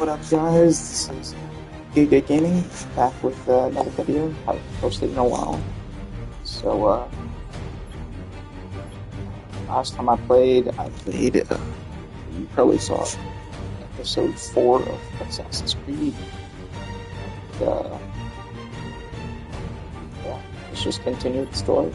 What up, guys? This is Giga Gaming back with another video. I haven't posted in a while. So, last time I played, you probably saw episode 4 of Assassin's Creed. And, yeah, let's just continue the story.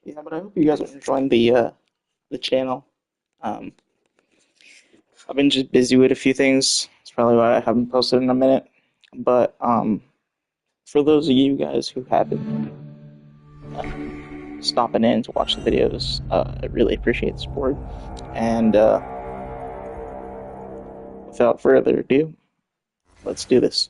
Yeah, but I hope you guys are enjoying the channel. Um, I've been just busy with a few things. That's probably why I haven't posted in a minute. But for those of you guys who have been stopping in to watch the videos, I really appreciate the support. And without further ado, let's do this.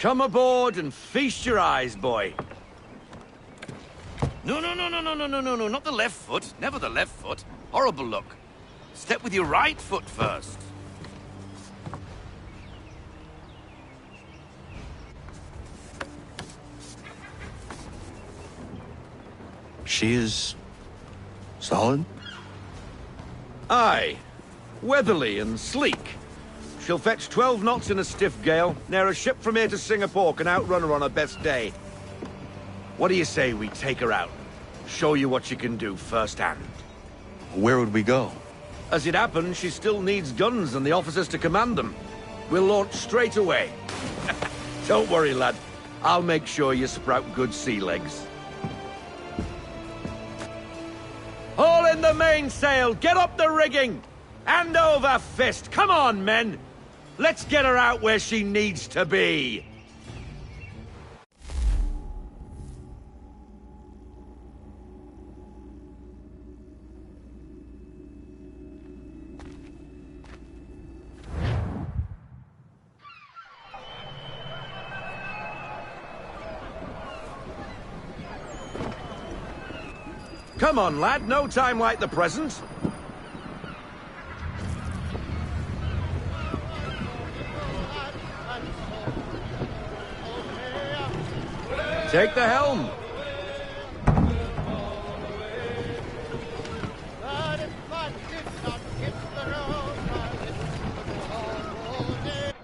Come aboard and feast your eyes, boy. No, not the left foot. Never the left foot. Horrible look. Step with your right foot first. She is solid? Aye. Weatherly and sleek. She'll fetch 12 knots in a stiff gale. Ne'er a ship from here to Singapore can outrun her on her best day. What do you say we take her out? Show you what she can do firsthand. Where would we go? As it happens, she still needs guns and the officers to command them. We'll launch straight away. Don't worry, lad. I'll make sure you sprout good sea legs. Haul in the mainsail! Get up the rigging! Hand over fist! Come on, men! Let's get her out where she needs to be! Come on, lad. No time like the present. Take the helm.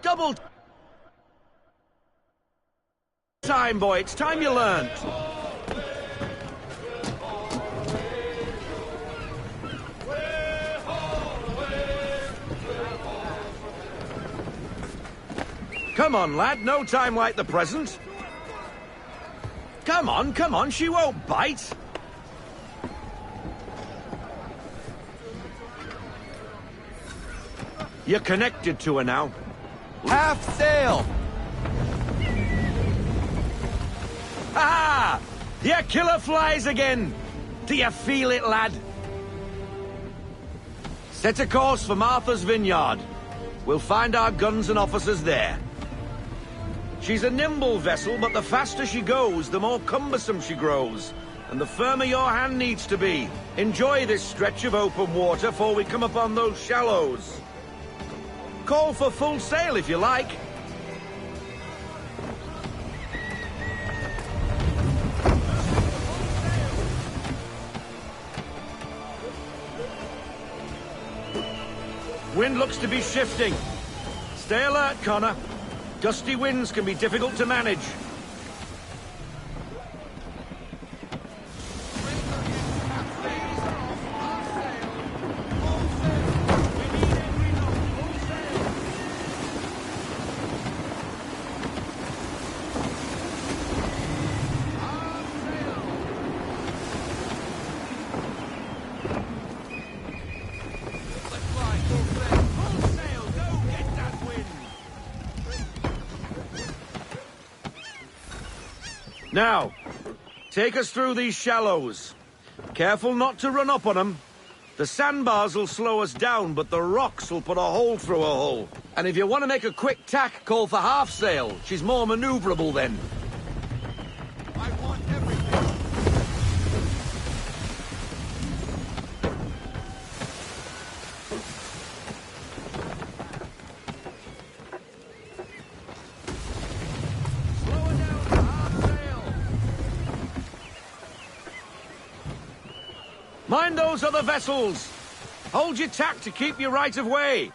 Double time, boy. It's time you learned. Come on, lad. No time like the present. Come on, she won't bite. You're connected to her now. Half sail! Ha! Your killer flies again. Do you feel it, lad? Set a course for Martha's Vineyard. We'll find our guns and officers there. She's a nimble vessel, but the faster she goes, the more cumbersome she grows. And the firmer your hand needs to be. Enjoy this stretch of open water before we come upon those shallows. Call for full sail if you like. Wind looks to be shifting. Stay alert, Connor. Gusty winds can be difficult to manage. Now, take us through these shallows. Careful not to run up on them. The sandbars will slow us down, but the rocks will put a hole through a hull. And if you want to make a quick tack, call for half sail. She's more maneuverable then. I want everything. Mind those other vessels! Hold your tack to keep your right of way!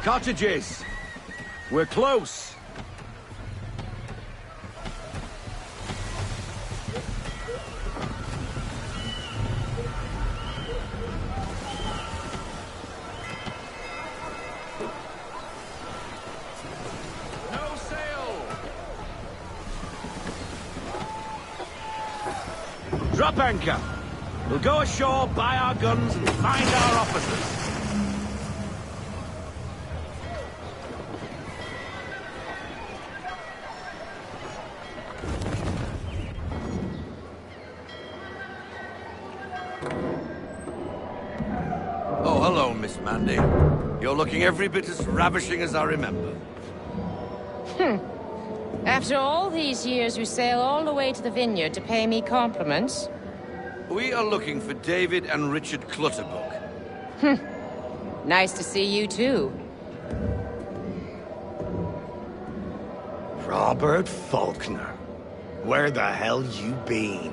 Cottages! We're close. No sail. Drop anchor. We'll go ashore, buy our guns, and find our officers. Oh, hello, Miss Mandy. You're looking every bit as ravishing as I remember. After all these years, you sail all the way to the vineyard to pay me compliments? We are looking for David and Richard Clutterbuck. Nice to see you, too. Robert Faulkner. Where the hell you been?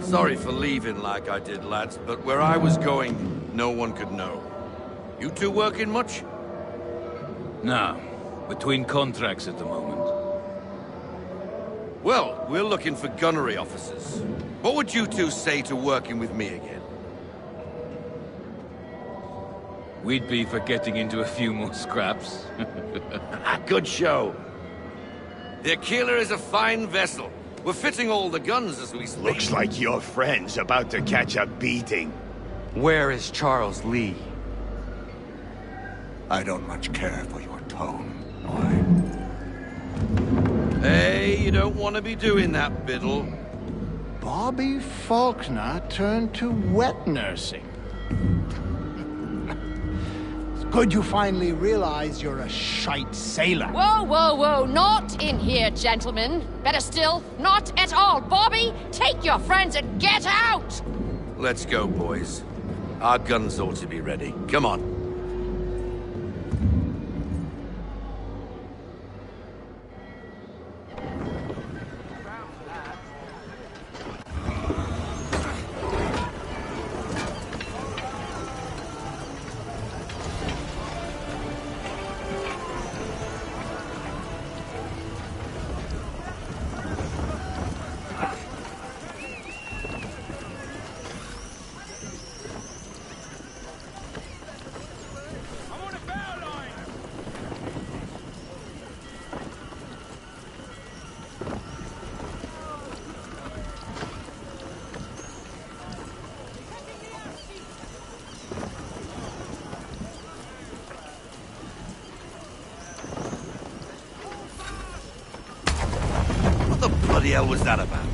Sorry for leaving like I did, lads, but where I was going, no one could know. You two working much? No. Between contracts at the moment. Well, we're looking for gunnery officers. What would you two say to working with me again? We'd be for getting into a few more scraps. Good show. The Aquila is a fine vessel. We're fitting all the guns as we speak. Looks like your friend's about to catch a beating. Where is Charles Lee? I don't much care for your tone, Noy. Hey, you don't want to be doing that, Biddle. Bobby Faulkner turned to wet nursing. It's good you finally realize you're a shite sailor. Whoa, whoa, whoa, not in here, gentlemen. Better still, not at all. Bobby, take your friends and get out! Let's go, boys. Our guns ought to be ready. Come on. What the bloody hell was that about?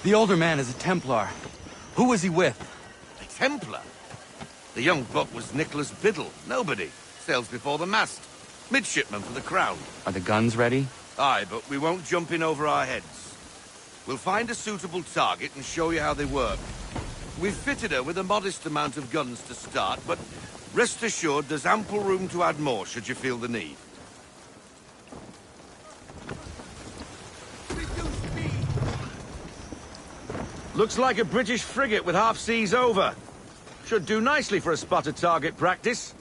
The older man is a Templar. Who was he with? A Templar? The young buck was Nicholas Biddle. Nobody. Sails before the mast. Midshipman for the Crown. Are the guns ready? Aye, but we won't jump in over our heads. We'll find a suitable target and show you how they work. We've fitted her with a modest amount of guns to start, but rest assured there's ample room to add more should you feel the need. Looks like a British frigate with half seas over. Should do nicely for a spotted target practice.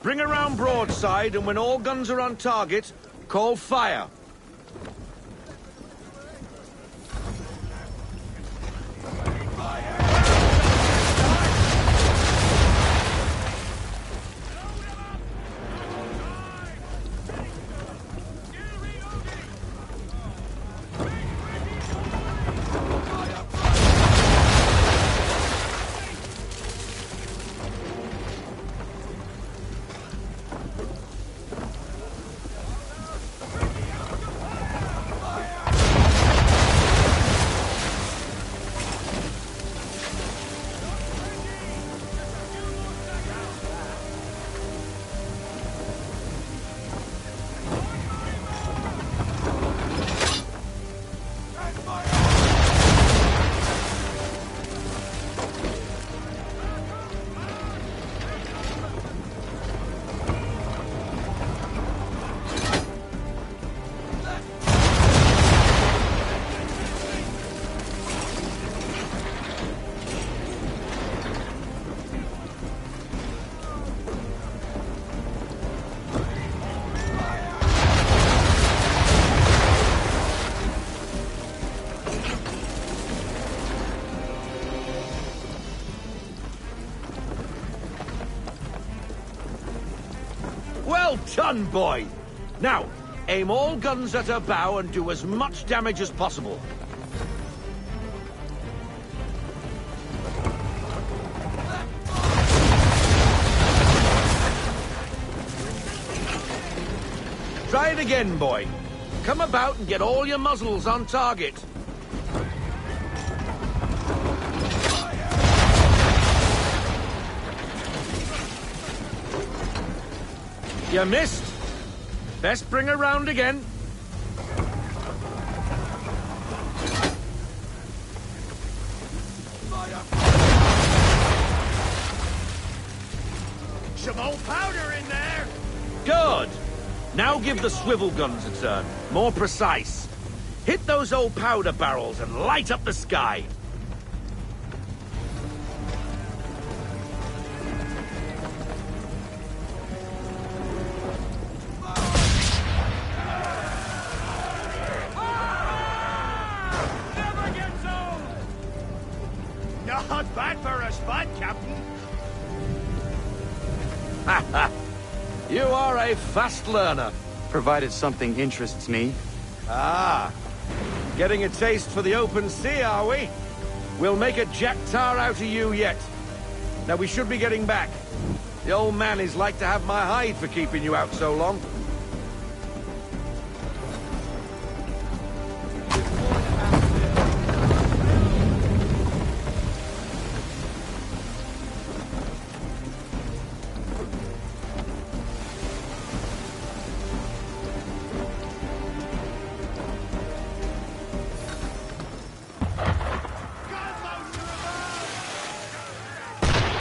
Bring around broadside, and when all guns are on target, call fire. done, boy! Now, aim all guns at her bow and do as much damage as possible. Try it again, boy. Come about and get all your muzzles on target. You missed. Best bring her round again. Some old powder in there! Good. Now give the swivel guns a turn. More precise. Hit those old powder barrels and light up the sky. Not bad for a spot, Captain. You are a fast learner. Provided something interests me. Ah, getting a taste for the open sea, are we? We'll make a jack tar out of you yet. Now we should be getting back. The old man is like to have my hide for keeping you out so long.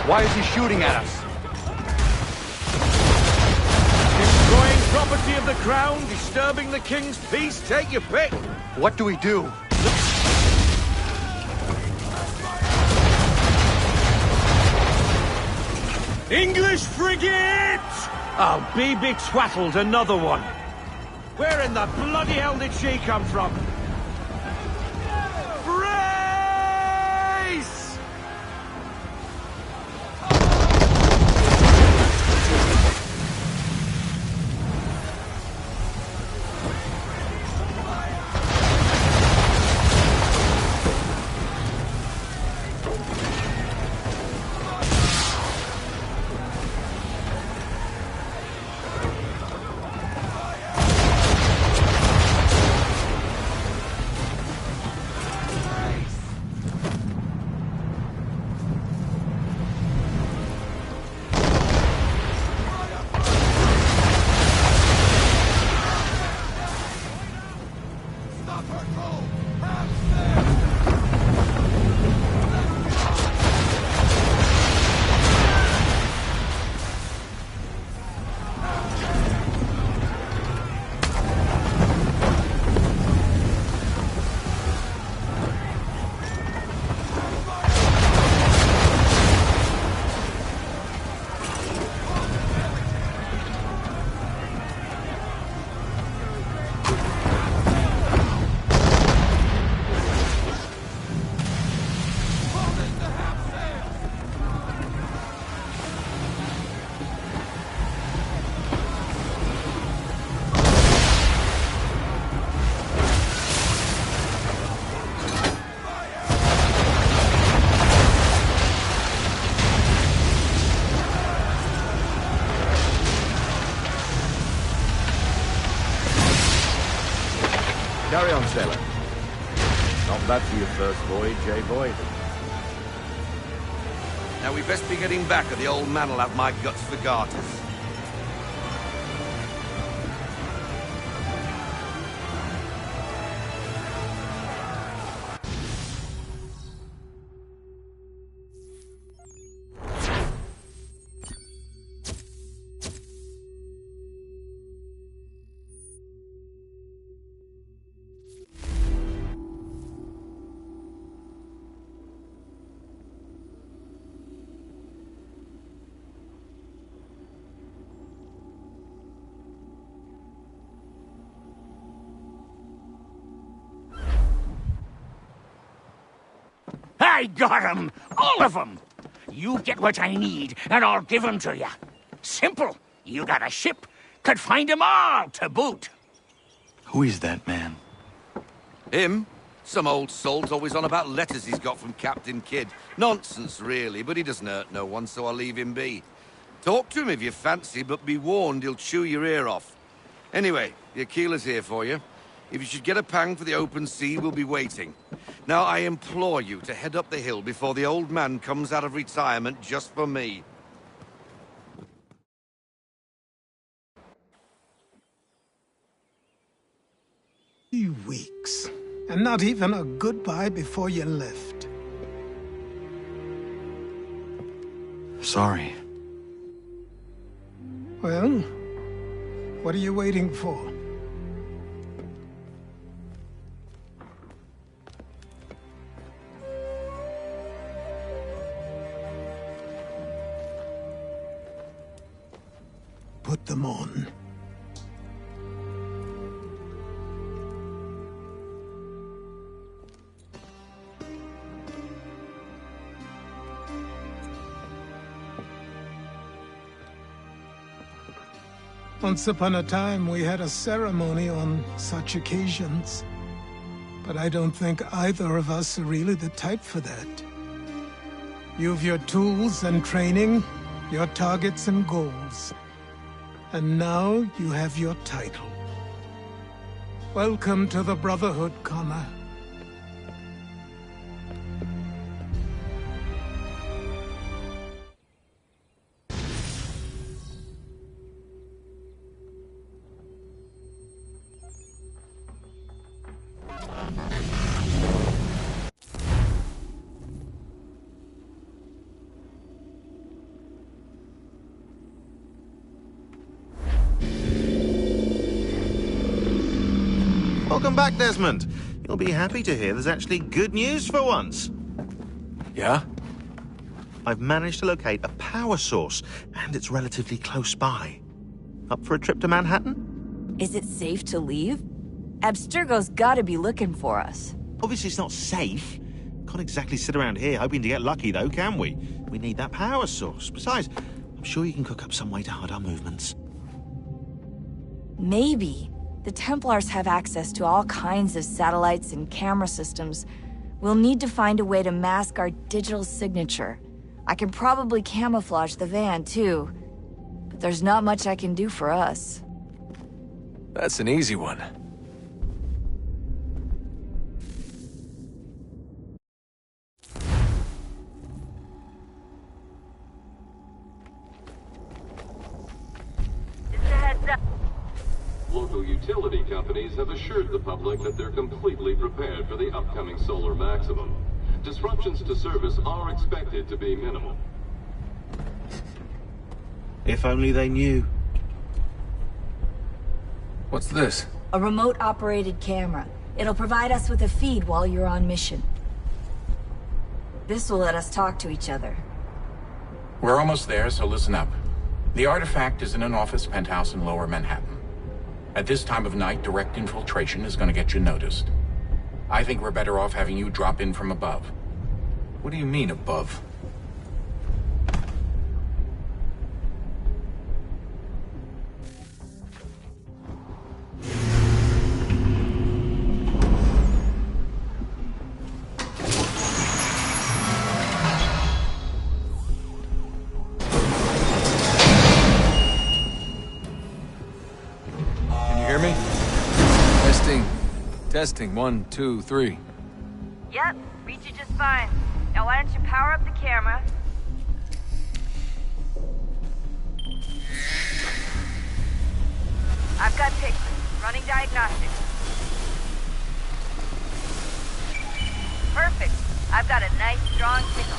Why is he shooting at us? Destroying property of the crown, disturbing the king's peace, take your pick. What do we do? English frigate! Oh, be betwattled, another one. Where in the bloody hell did she come from? Brace! Carry on, sailor. Not bad for your first voyage, eh, boy? Now we best be getting back, or the old man'll have my guts for garters. I got 'em! All of 'em! You get what I need, and I'll give 'em to you. Simple. You got a ship, Could find 'em all to boot. Who is that man? Him? Some old salt always on about letters he's got from Captain Kidd. Nonsense, really, but he doesn't hurt no one, so I'll leave him be. Talk to him if you fancy, but be warned he'll chew your ear off. Anyway, the Aquila's here for you. If you should get a pang for the open sea, we'll be waiting. Now, I implore you to head up the hill before the old man comes out of retirement just for me. 3 weeks. And not even a goodbye before you left. Sorry. Well, what are you waiting for? Put them on. Once upon a time, we had a ceremony on such occasions. But I don't think either of us are really the type for that. You've your tools and training, your targets and goals. And now you have your title. Welcome to the Brotherhood, Connor. Welcome back, Desmond. You'll be happy to hear there's actually good news for once. Yeah? I've managed to locate a power source, and it's relatively close by. Up for a trip to Manhattan? Is it safe to leave? Abstergo's gotta be looking for us. Obviously it's not safe. Can't exactly sit around here hoping to get lucky, though, can we? We need that power source. Besides, I'm sure you can cook up some way to hide our movements. Maybe. The Templars have access to all kinds of satellites and camera systems. We'll need to find a way to mask our digital signature. I can probably camouflage the van, too. But there's not much I can do for us. That's an easy one. Local utility companies have assured the public that they're completely prepared for the upcoming solar maximum. Disruptions to service are expected to be minimal. If only they knew. What's this? A remote-operated camera. It'll provide us with a feed while you're on mission. This will let us talk to each other. We're almost there, so listen up. The artifact is in an office penthouse in Lower Manhattan. At this time of night, direct infiltration is going to get you noticed. I think we're better off having you drop in from above. What do you mean, above? Testing, 1, 2, 3. Yep, reach you just fine. Now why don't you power up the camera? I've got pictures. Running diagnostics. Perfect. I've got a nice, strong signal.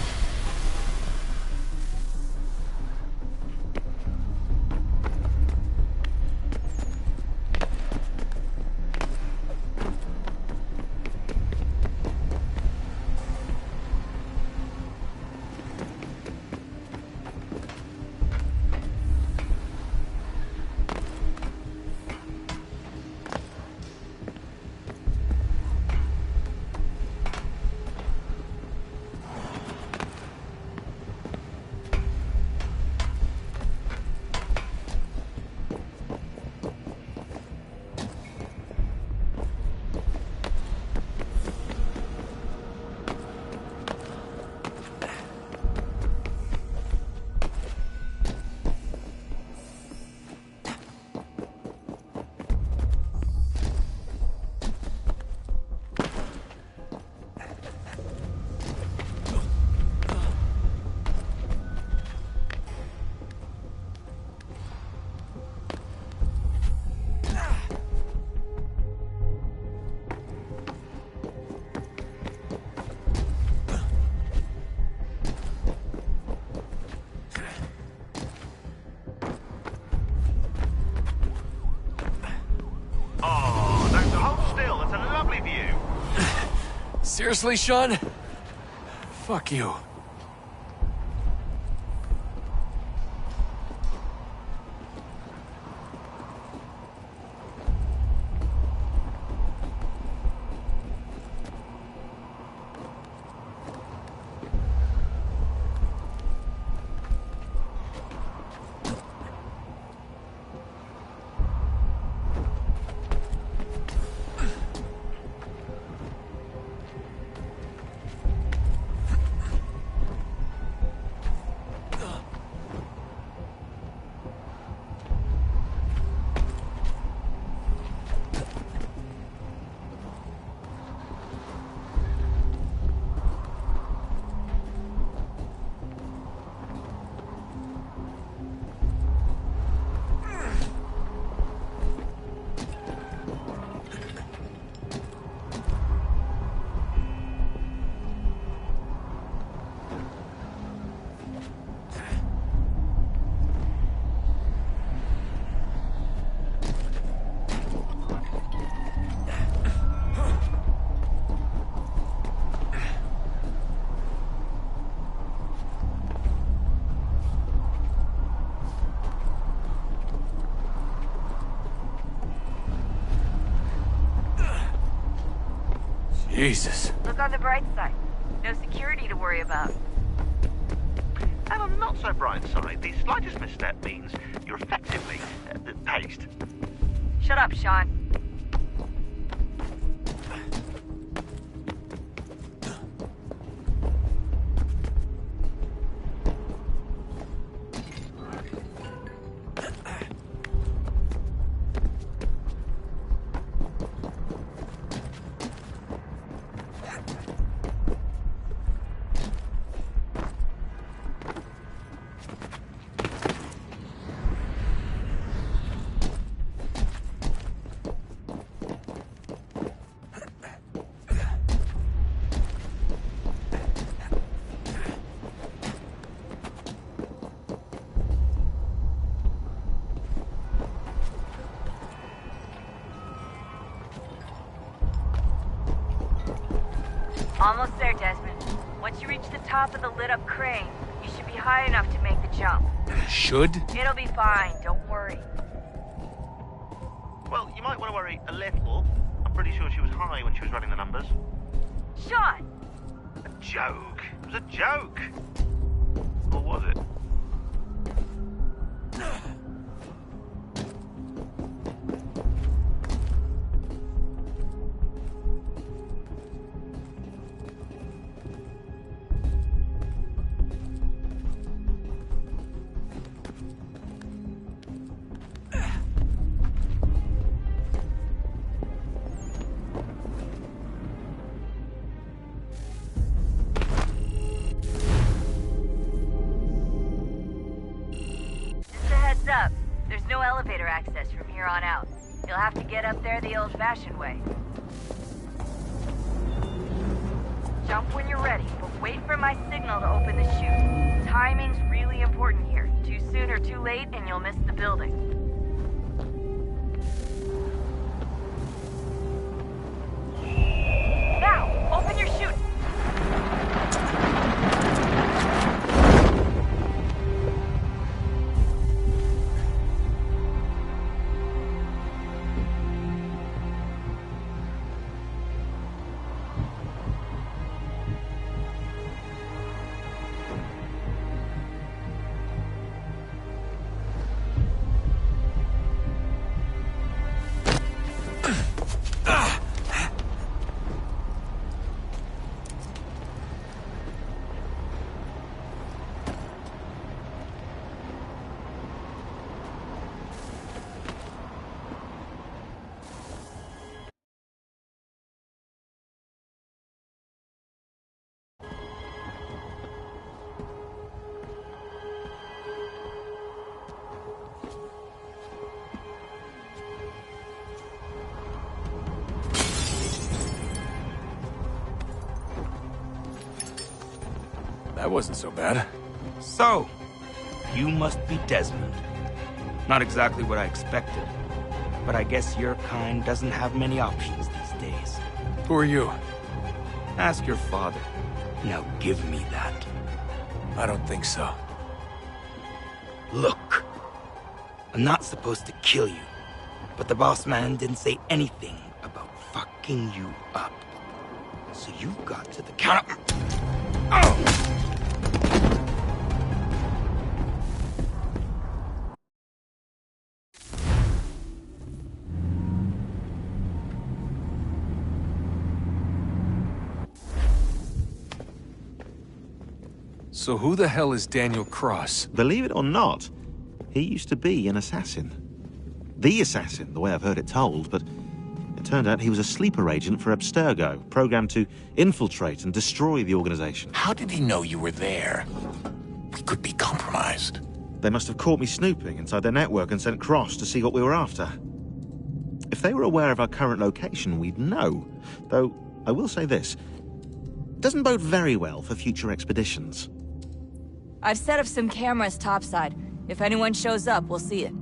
Seriously, Sean? Fuck you. Jesus. Look on the bright side. No security to worry about. And on the not so bright side, the slightest misstep means you're effectively paced. Shut up, Sean. Almost there, Desmond. Once you reach the top of the lit-up crane, you should be high enough to make the jump. Should? It'll be fine, don't worry. Well, you might want to worry a little. I'm pretty sure she was high when she was running the numbers. Sean! A joke. It was a joke. Or was it? Up. There's no elevator access from here on out. You'll have to get up there the old-fashioned way. Jump when you're ready, but wait for my signal to open the chute. Timing's really important here. Too soon or too late, and you'll miss the building. Now, open your chute! That wasn't so bad. So, you must be Desmond. Not exactly what I expected, but I guess your kind doesn't have many options these days. Who are you? Ask your father. Now give me that. I don't think so. Look, I'm not supposed to kill you, but the boss man didn't say anything about fucking you up. So you got to the counter. Oh! So who the hell is Daniel Cross? Believe it or not, he used to be an assassin. The assassin, the way I've heard it told, but it turned out he was a sleeper agent for Abstergo, programmed to infiltrate and destroy the organization. How did he know you were there? We could be compromised. They must have caught me snooping inside their network and sent Cross to see what we were after. If they were aware of our current location, we'd know. Though, I will say this, it doesn't bode very well for future expeditions. I've set up some cameras topside. If anyone shows up, we'll see it.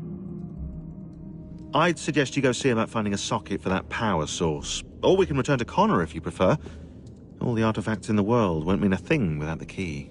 I'd suggest you go see about finding a socket for that power source. Or we can return to Connor if you prefer. All the artifacts in the world won't mean a thing without the key.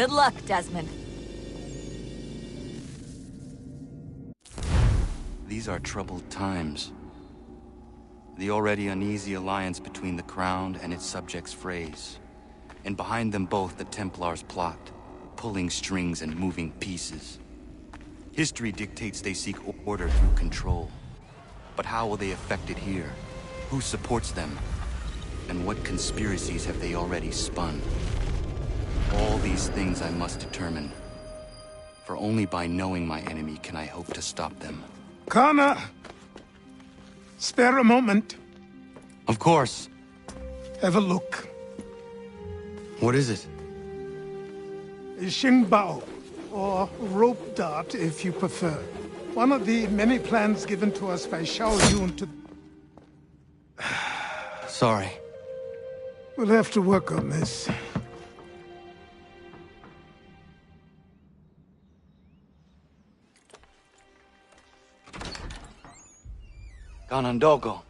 Good luck, Desmond. These are troubled times. The already uneasy alliance between the Crown and its subjects frays. And behind them both the Templars plot, pulling strings and moving pieces. History dictates they seek order through control. But how will they affect it here? Who supports them? And what conspiracies have they already spun? All these things I must determine. For only by knowing my enemy can I hope to stop them. Connor! Spare a moment. Of course. Have a look. What is it? A Xingbao, or rope dart if you prefer. One of the many plans given to us by Xiao Yun to... Sorry. We'll have to work on this. Ganondogo.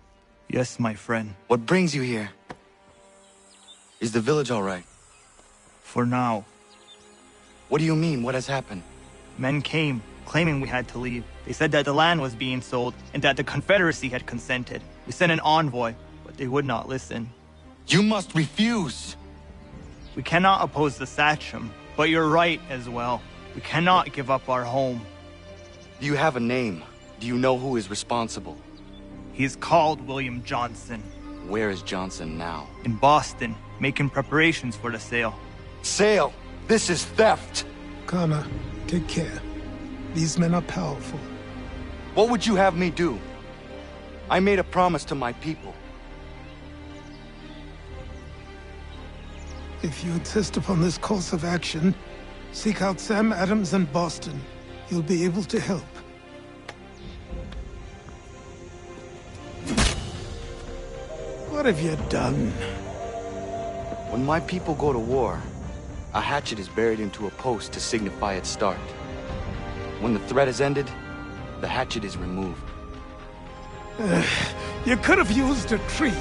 Yes, my friend. What brings you here? Is the village all right? For now. What do you mean? What has happened? Men came, claiming we had to leave. They said that the land was being sold, and that the Confederacy had consented. We sent an envoy, but they would not listen. You must refuse! We cannot oppose the Sachem, but you're right as well. We cannot give up our home. Do you have a name? Do you know who is responsible? He is called William Johnson. Where is Johnson now? In Boston, making preparations for the sale. Sale! This is theft! Connor, take care. These men are powerful. What would you have me do? I made a promise to my people. If you insist upon this course of action, seek out Sam Adams in Boston. He'll be able to help. What have you done? When my people go to war, a hatchet is buried into a post to signify its start. When the threat is ended, the hatchet is removed. You could have used a tree.